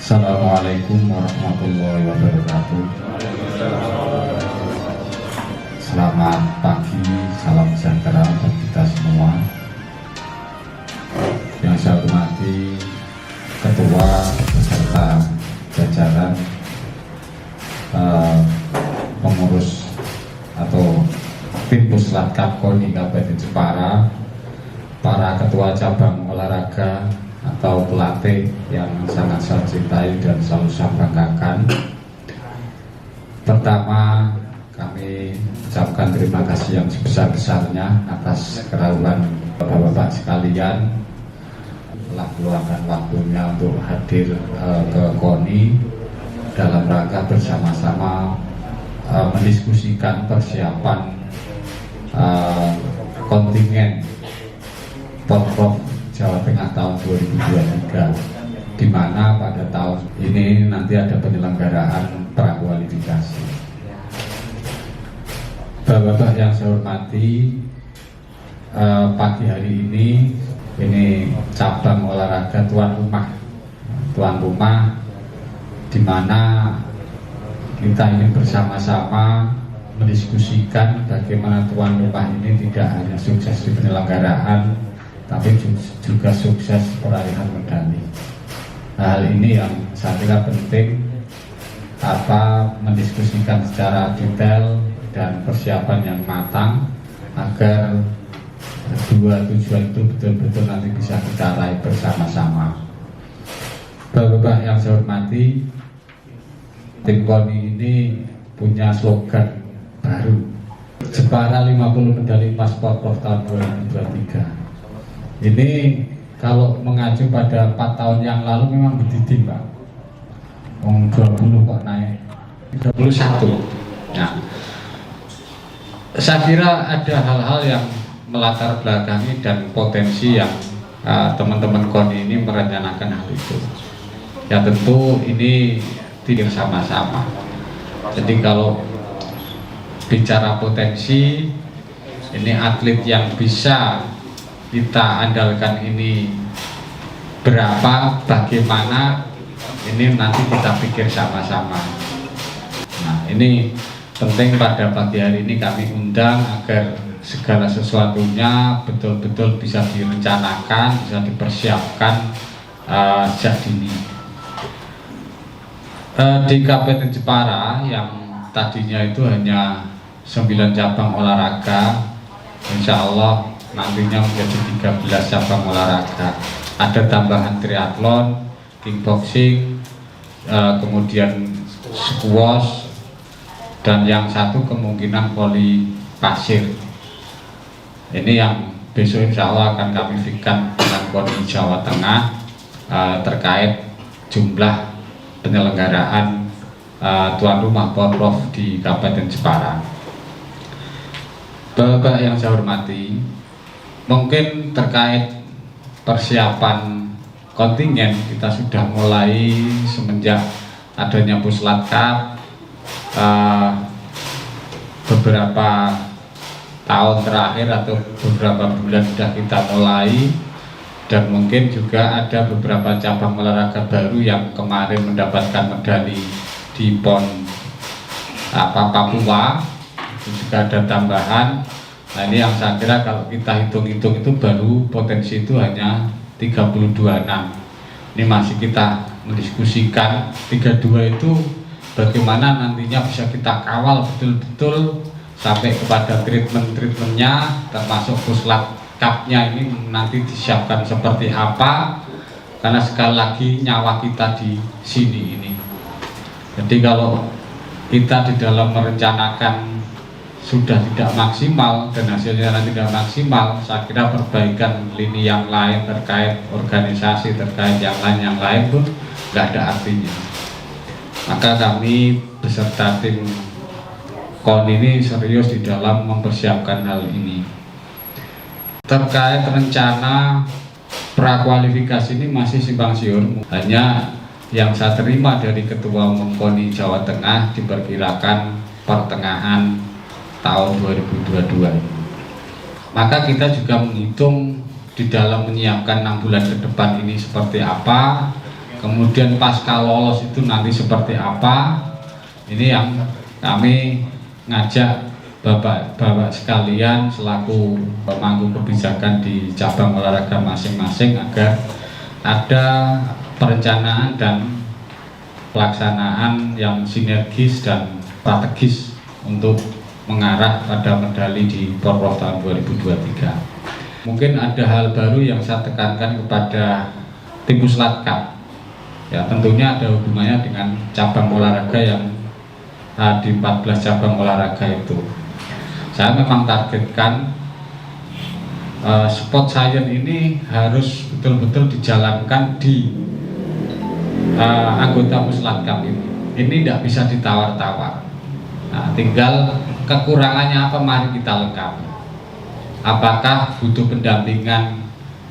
Assalamualaikum warahmatullahi wabarakatuh. Selamat pagi, salam sejahtera bagi kita semua. Yang saya hormati Ketua beserta jajaran pengurus atau tim Puslatkap KONI Kabupaten Jepara, para ketua cabang olahraga atau pelatih yang sangat saya cintai dan selalu saya banggakan. Pertama, kami ucapkan terima kasih yang sebesar-besarnya atas kerahuan bapak-bapak sekalian telah meluangkan waktunya untuk hadir ke KONI dalam rangka bersama-sama mendiskusikan persiapan kontingen Porprov Jawa Tengah tahun 2023, di mana pada tahun ini nanti ada penyelenggaraan prakualifikasi. Bapak-bapak yang saya hormati, pagi hari ini cabang olahraga tuan rumah, di mana kita ingin bersama-sama mendiskusikan bagaimana tuan rumah ini tidak hanya sukses di penyelenggaraan, tapi juga sukses peraihan medali. Hal ini yang saya kira penting, mendiskusikan secara detail dan persiapan yang matang agar dua tujuan itu betul-betul nanti bisa kita raih bersama-sama. Bapak-bapak yang saya hormati, tim KONI ini punya slogan baru, Jepara 50 medali emas Porprov tahun 2023. Ini kalau mengacu pada 4 tahun yang lalu memang berdidih, Pak. 20 kok naik 21. Nah, saya kira ada hal-hal yang melatar belakangi dan potensi yang teman-teman KONI ini merencanakan hal itu. Ya tentu ini tidak sama-sama. Jadi kalau bicara potensi, ini atlet yang bisa kita andalkan ini berapa, bagaimana, ini nanti kita pikir sama-sama. Nah, ini penting pada pagi hari ini kami undang agar segala sesuatunya betul-betul bisa direncanakan, bisa dipersiapkan sejak dini. Di Kabupaten Jepara yang tadinya itu hanya 9 cabang olahraga, insya Allah nantinya menjadi 13 cabang olahraga. Ada tambahan triathlon, kickboxing, kemudian squash, dan yang satu kemungkinan voli pasir. Ini yang besok insya Allah akan kami fikirkan dengan KONI Jawa Tengah terkait jumlah penyelenggaraan tuan rumah Porprov di Kabupaten Jepara. Bapak yang saya hormati, mungkin terkait persiapan kontingen kita sudah mulai semenjak adanya Puslatkap beberapa tahun terakhir atau beberapa bulan sudah kita mulai, dan mungkin juga ada beberapa cabang olahraga baru yang kemarin mendapatkan medali di PON Papua, juga ada tambahan. Nah, ini yang saya kira kalau kita hitung-hitung itu baru potensi itu hanya 32-6. Ini masih kita mendiskusikan 32 itu bagaimana nantinya bisa kita kawal betul-betul sampai kepada treatmentnya, termasuk Puslatkapnya ini nanti disiapkan seperti apa, karena sekali lagi nyawa kita di sini ini. Jadi kalau kita di dalam merencanakan sudah tidak maksimal dan hasilnya tidak maksimal, saya kira perbaikan lini yang lain terkait organisasi, terkait yang lain pun nggak ada artinya. Maka kami beserta tim KONI ini serius di dalam mempersiapkan hal ini. Terkait rencana prakualifikasi ini masih simpang siur. Hanya yang saya terima dari Ketua Umum KONI Jawa Tengah diperkirakan pertengahan tahun 2022. Maka kita juga menghitung di dalam menyiapkan 6 bulan ke depan ini seperti apa, kemudian pasca lolos itu nanti seperti apa, ini yang kami ngajak bapak-bapak sekalian selaku pemangku kebijakan di cabang olahraga masing-masing agar ada perencanaan dan pelaksanaan yang sinergis dan strategis untuk mengarah pada medali di Porprov tahun 2023. Mungkin ada hal baru yang saya tekankan kepada tim Puslat Cup. Ya, tentunya ada hubungannya dengan cabang olahraga yang di 14 cabang olahraga itu. Saya memang targetkan sport science ini harus betul-betul dijalankan di anggota Puslat Cup ini. Ini tidak bisa ditawar-tawar. Nah, tinggal kekurangannya apa, mari kita lengkapi. Apakah butuh pendampingan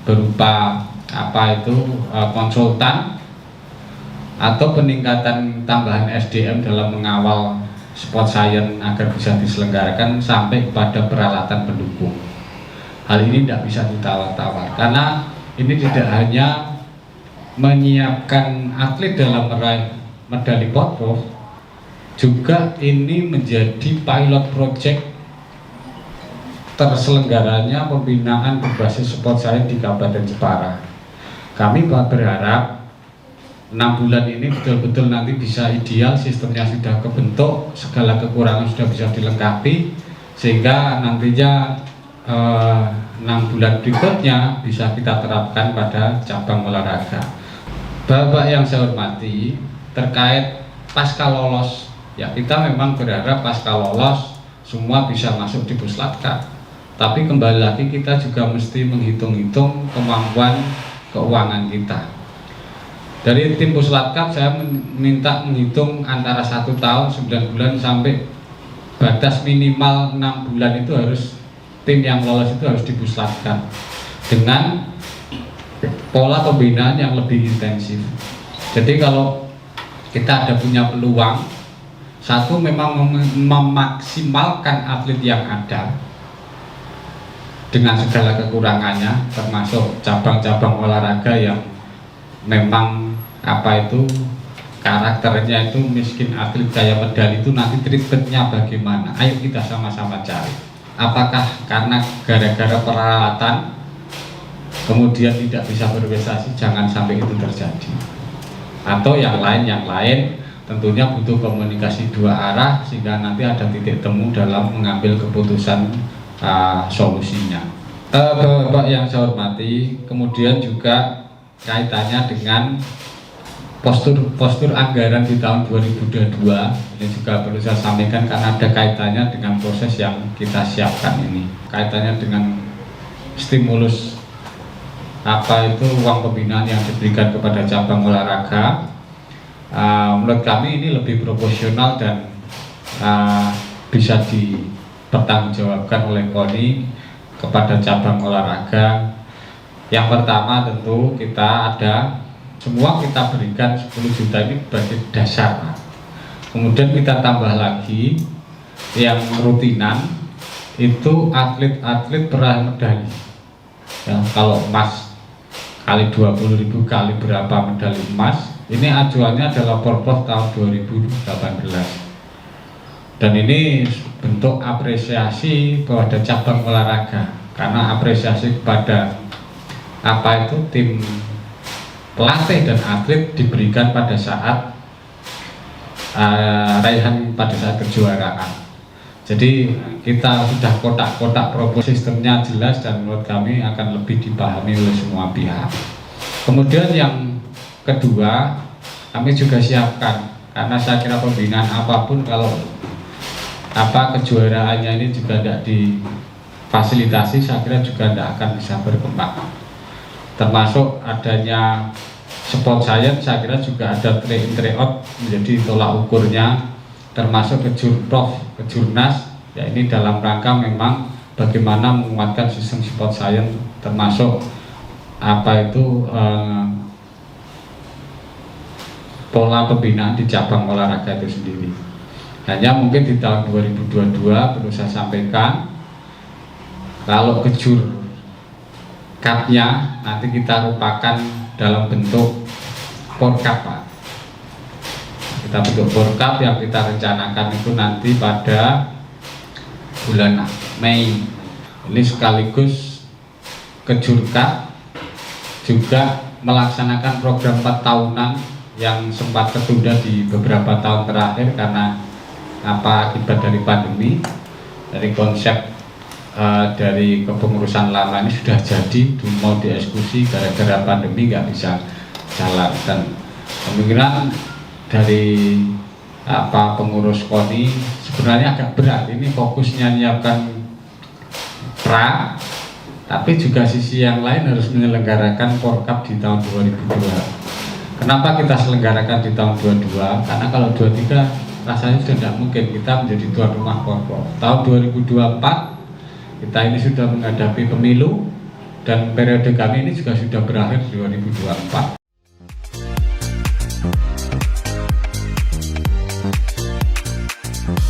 berupa konsultan atau peningkatan tambahan SDM dalam mengawal sport science agar bisa diselenggarakan sampai kepada peralatan pendukung. Hal ini tidak bisa ditawar-tawar karena ini tidak hanya menyiapkan atlet dalam meraih medali Porprov, juga ini menjadi pilot project terselenggaranya pembinaan berbasis sport science di Kabupaten Jepara. Kami berharap 6 bulan ini betul-betul nanti bisa ideal, sistemnya sudah kebentuk, segala kekurangan sudah bisa dilengkapi, sehingga nantinya 6 bulan berikutnya bisa kita terapkan pada cabang olahraga. Bapak yang saya hormati, terkait pasca lolos, ya kita memang berharap pasca lolos semua bisa masuk di Puslat Cup. Tapi kembali lagi kita juga mesti menghitung-hitung kemampuan keuangan kita. Dari tim Puslat Cup saya minta menghitung antara 1 tahun 9 bulan sampai batas minimal 6 bulan itu harus tim yang lolos itu harus dipuslatkan dengan pola pembinaan yang lebih intensif. Jadi kalau kita ada punya peluang, satu memang memaksimalkan atlet yang ada dengan segala kekurangannya, termasuk cabang-cabang olahraga yang memang karakternya itu miskin atlet kaya medali, itu nanti treatmentnya bagaimana? Ayo kita sama-sama cari. Apakah karena gara-gara peralatan kemudian tidak bisa berprestasi? Jangan sampai itu terjadi. Atau yang lain tentunya butuh komunikasi dua arah sehingga nanti ada titik temu dalam mengambil keputusan solusinya. Bapak yang saya hormati, kemudian juga kaitannya dengan postur anggaran di tahun 2022 ini juga perlu saya sampaikan karena ada kaitannya dengan proses yang kita siapkan ini, kaitannya dengan stimulus uang pembinaan yang diberikan kepada cabang olahraga. Menurut kami ini lebih proporsional dan bisa dipertanggungjawabkan oleh KONI kepada cabang olahraga. Yang pertama tentu semua kita berikan 10 juta ini sebagai dasar. Kemudian kita tambah lagi yang rutinan itu atlet-atlet peraih medali. Ya, kalau emas kali 20.000 kali berapa medali emas, ini acuannya adalah Porprov tahun 2018. Dan ini bentuk apresiasi kepada cabang olahraga, karena apresiasi kepada tim pelatih dan atlet diberikan pada saat pada saat kejuaraan. Jadi kita sudah kotak-kotak proposal, sistemnya jelas dan menurut kami akan lebih dipahami oleh semua pihak. Kemudian yang kedua, kami juga siapkan, karena saya kira pembinaan apapun kalau kejuaraannya ini juga tidak difasilitasi, saya kira juga tidak akan bisa berkembang. Termasuk adanya sport science, saya kira juga ada try-in try-out menjadi tolak ukurnya, termasuk kejurnas, ya ini dalam rangka memang bagaimana menguatkan sistem sport science, termasuk pola pembinaan di cabang olahraga itu sendiri. Hanya mungkin di tahun 2022 perlu saya sampaikan, kalau Cupnya nanti kita rupakan dalam bentuk Porkap, Pak. Kita bentuk Porkap yang kita rencanakan itu nanti pada bulan Mei. Ini sekaligus Kejurkap juga melaksanakan program 4 tahunan yang sempat tertunda di beberapa tahun terakhir karena akibat dari pandemi. Dari konsep dari kepengurusan lama ini sudah jadi, mau dieksekusi gara-gara pandemi nggak bisa jalan, dan kemungkinan dari pengurus KONI sebenarnya agak berat. Ini fokusnya menyiapkan pra, tapi juga sisi yang lain harus menyelenggarakan Porkap di tahun 2002. Kenapa kita selenggarakan di tahun 22? Karena kalau 23 rasanya sudah tidak mungkin kita menjadi tuan rumah Porkap. Tahun 2024 kita ini sudah menghadapi pemilu, dan periode kami ini juga sudah berakhir 2024.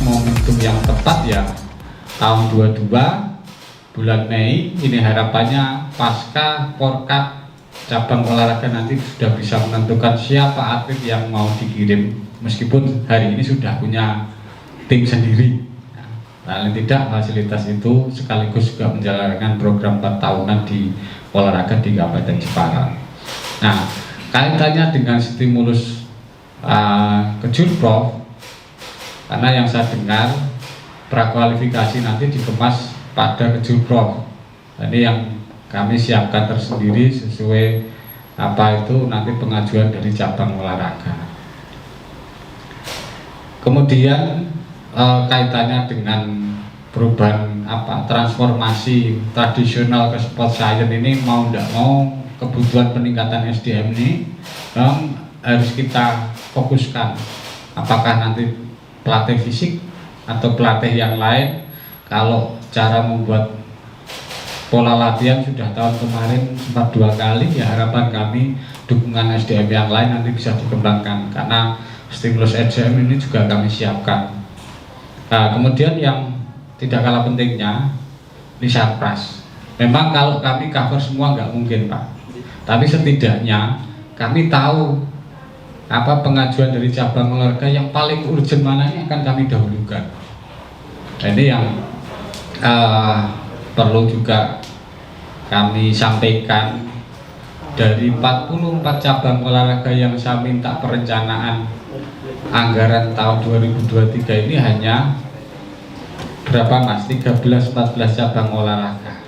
Momentum yang tepat ya tahun 22 bulan Mei ini, harapannya pasca Porkap cabang olahraga nanti sudah bisa menentukan siapa atlet yang mau dikirim, meskipun hari ini sudah punya tim sendiri. Paling tidak fasilitas itu sekaligus juga menjalankan program 4 tahunan di olahraga di Kabupaten Jepara. Nah, kaitannya dengan stimulus Kejurprov, karena yang saya dengar prakualifikasi nanti dikemas pada Kejurprov. Ini yang kami siapkan tersendiri sesuai nanti pengajuan dari cabang olahraga. Kemudian kaitannya dengan perubahan transformasi tradisional ke sport science ini, mau tidak mau kebutuhan peningkatan SDM ini harus kita fokuskan. Apakah nanti pelatih fisik atau pelatih yang lain? Kalau cara membuat pola latihan sudah tahun kemarin sempat 2 kali, ya harapan kami dukungan SDM yang lain nanti bisa dikembangkan, karena stimulus SDM ini juga kami siapkan. Nah, kemudian yang tidak kalah pentingnya ini Sarpras. Memang kalau kami cover semua nggak mungkin, Pak, tapi setidaknya kami tahu pengajuan dari cabang olahraga yang paling urgent mana, ini akan kami dahulukan. Nah, ini yang perlu juga kami sampaikan. Dari 44 cabang olahraga yang saya minta perencanaan anggaran tahun 2023 ini hanya berapa, Mas? 13-14 cabang olahraga.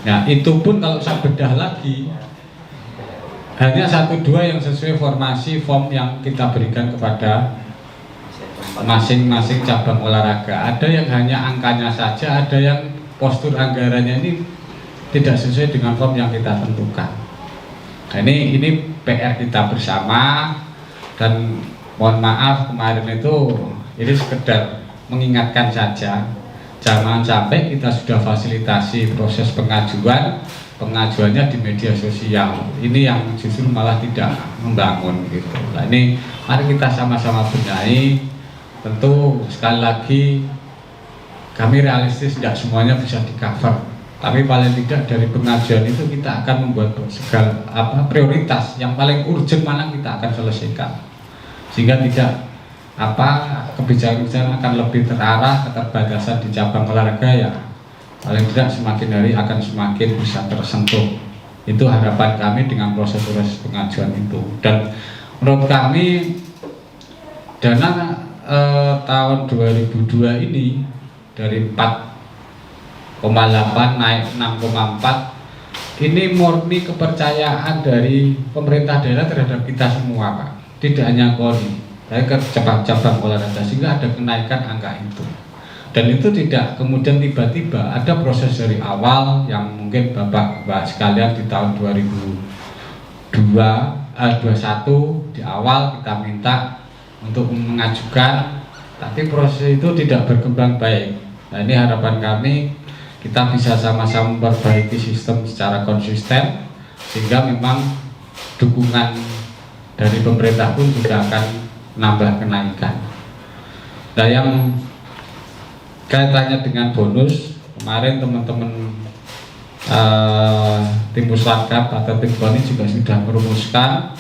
Nah, itu pun kalau saya bedah lagi hanya 1-2 yang sesuai formasi form yang kita berikan kepada masing-masing cabang olahraga. Ada yang hanya angkanya saja, ada yang postur anggarannya ini tidak sesuai dengan form yang kita tentukan. Nah, ini PR kita bersama, dan mohon maaf kemarin itu ini sekedar mengingatkan saja, jangan sampai kita sudah fasilitasi proses pengajuannya di media sosial. Ini yang justru malah tidak membangun gitu. Nah, ini mari kita sama-sama benahi. Tentu sekali lagi kami realistis, tidak semuanya bisa di cover, tapi paling tidak dari pengajuan itu kita akan membuat segala prioritas yang paling urgent mana kita akan selesaikan, sehingga tidak kebijakan akan lebih terarah. Keterbatasan di cabang olahraga ya paling tidak semakin hari akan semakin bisa tersentuh. Itu harapan kami dengan proses-proses pengajuan itu. Dan menurut kami dana tahun 2002 ini dari 4,8 naik 6,4, ini murni kepercayaan dari pemerintah daerah terhadap kita semua, Pak. Tidak hanya KONI, tapi ke cabang olahraga, sehingga ada kenaikan angka itu. Dan itu tidak kemudian tiba-tiba, ada proses dari awal yang mungkin Bapak sekalian di tahun 2021 di awal kita minta untuk mengajukan, tapi proses itu tidak berkembang baik. Nah, ini harapan kami kita bisa sama-sama memperbaiki sistem secara konsisten, sehingga memang dukungan dari pemerintah pun juga akan nambah kenaikan. Nah, yang kaitannya dengan bonus, kemarin teman-teman tim Puslatgab atau tim KONI juga sudah merumuskan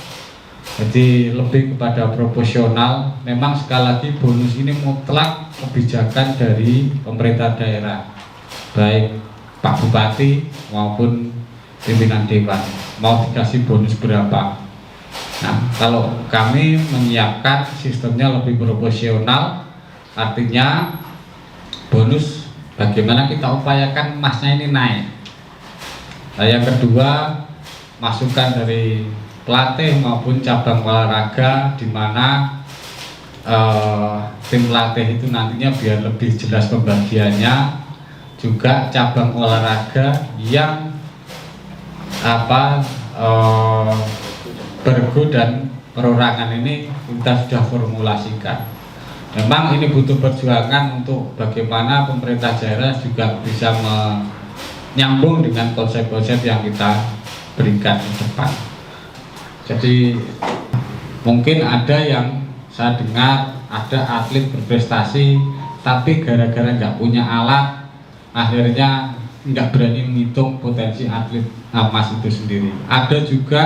Jadi lebih kepada proporsional. Memang sekali lagi bonus ini mutlak kebijakan dari pemerintah daerah, baik Pak Bupati maupun pimpinan dewan mau dikasih bonus berapa. Nah, kalau kami menyiapkan sistemnya lebih proporsional, artinya bonus bagaimana kita upayakan emasnya ini naik. Nah, yang kedua, masukan dari pelatih maupun cabang olahraga, di mana tim pelatih itu nantinya biar lebih jelas pembagiannya, juga cabang olahraga yang bergu dan perorangan ini kita sudah formulasikan. Memang ini butuh perjuangan untuk bagaimana pemerintah daerah juga bisa menyambung dengan konsep-konsep yang kita berikan di depan. Jadi mungkin ada yang saya dengar ada atlet berprestasi tapi gara-gara nggak punya alat akhirnya nggak berani menghitung potensi atlet emas itu sendiri. Ada juga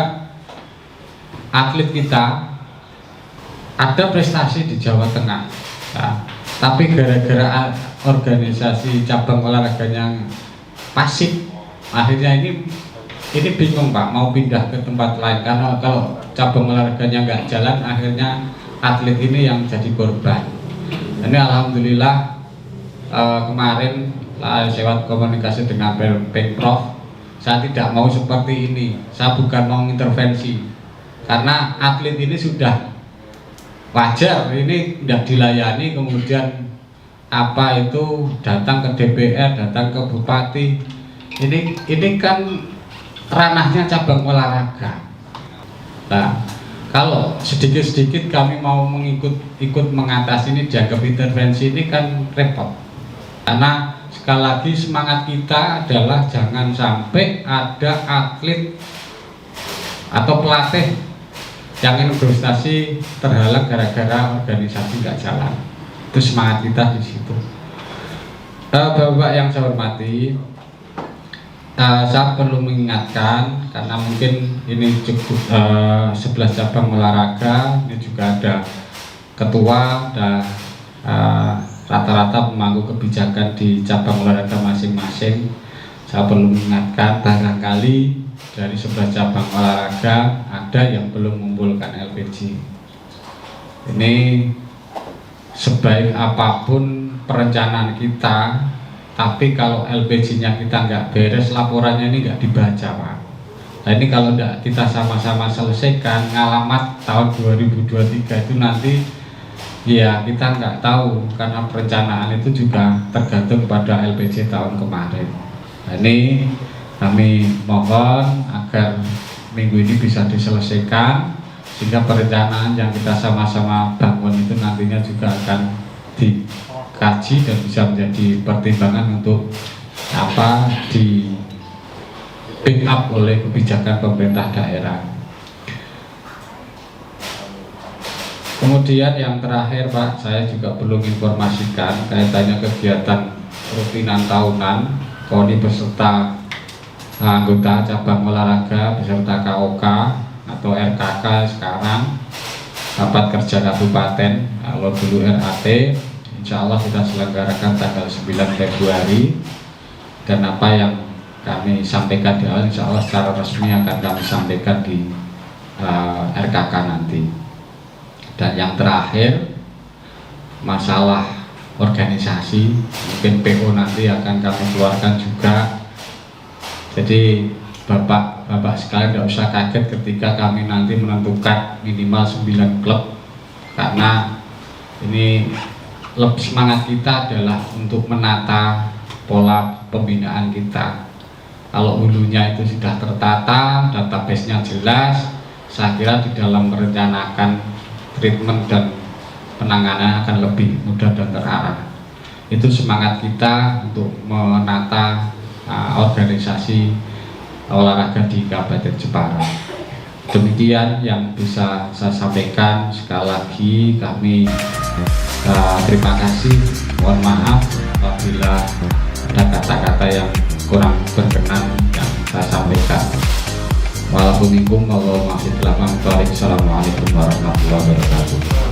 atlet kita ada prestasi di Jawa Tengah, nah, tapi gara-gara organisasi cabang olahraganya pasif, akhirnya ini bingung Pak mau pindah ke tempat lain karena kalau cabang olahraganya nggak jalan akhirnya atlet ini yang jadi korban. Ini alhamdulillah kemarin lewat komunikasi dengan Pemprov, saya tidak mau seperti ini. Saya bukan mau intervensi karena atlet ini sudah wajar, ini tidak dilayani kemudian datang ke DPR, datang ke bupati. Ini kan ranahnya cabang olahraga. Nah, kalau sedikit-sedikit kami mau ikut mengatasi ini dianggap intervensi, ini kan repot. Karena sekali lagi semangat kita adalah jangan sampai ada atlet atau pelatih yang investasi terhalang gara-gara organisasi nggak jalan. Itu semangat kita di situ. Bapak yang saya hormati, saya perlu mengingatkan karena mungkin ini cukup 11 cabang olahraga, ini juga ada ketua dan rata-rata pemangku kebijakan di cabang olahraga masing-masing. Saya perlu mengingatkan barangkali dari 11 cabang olahraga ada yang belum mengumpulkan LPG. Ini sebaik apapun perencanaan kita, tapi kalau LPG-nya kita nggak beres, laporannya ini nggak dibaca Pak. Nah ini kalau tidak kita sama-sama selesaikan, ngalamat tahun 2023 itu nanti ya kita nggak tahu, karena perencanaan itu juga tergantung pada LPG tahun kemarin. Nah, ini kami mohon agar minggu ini bisa diselesaikan sehingga perencanaan yang kita sama-sama bangun itu nantinya juga akan dikaji dan bisa menjadi pertimbangan untuk di pick up oleh kebijakan pemerintah daerah. Kemudian yang terakhir Pak, saya juga perlu informasikan kaitannya kegiatan rutinan tahunan KONI beserta anggota cabang olahraga beserta KOK atau RKK sekarang rapat kerja kabupaten, kalau dulu RAT, insya Allah kita selenggarakan tanggal 9 Februari, dan apa yang kami sampaikan di awal insya Allah secara resmi akan kami sampaikan di RKK nanti. Dan yang terakhir masalah organisasi, mungkin PO nanti akan kami keluarkan juga. Jadi Bapak sekalian tidak usah kaget ketika kami nanti menentukan minimal 9 klub, karena ini semangat kita adalah untuk menata pola pembinaan kita. Kalau hulunya itu sudah tertata, database-nya jelas, saya kira di dalam merencanakan treatment dan penanganan akan lebih mudah dan terarah. Itu semangat kita untuk menata organisasi olahraga di Kabupaten Jepara. Demikian yang bisa saya sampaikan. Sekali lagi kami terima kasih, mohon maaf apabila ada kata-kata yang kurang berkenan yang saya sampaikan. Walaupun Assalamualaikum warahmatullahi wabarakatuh.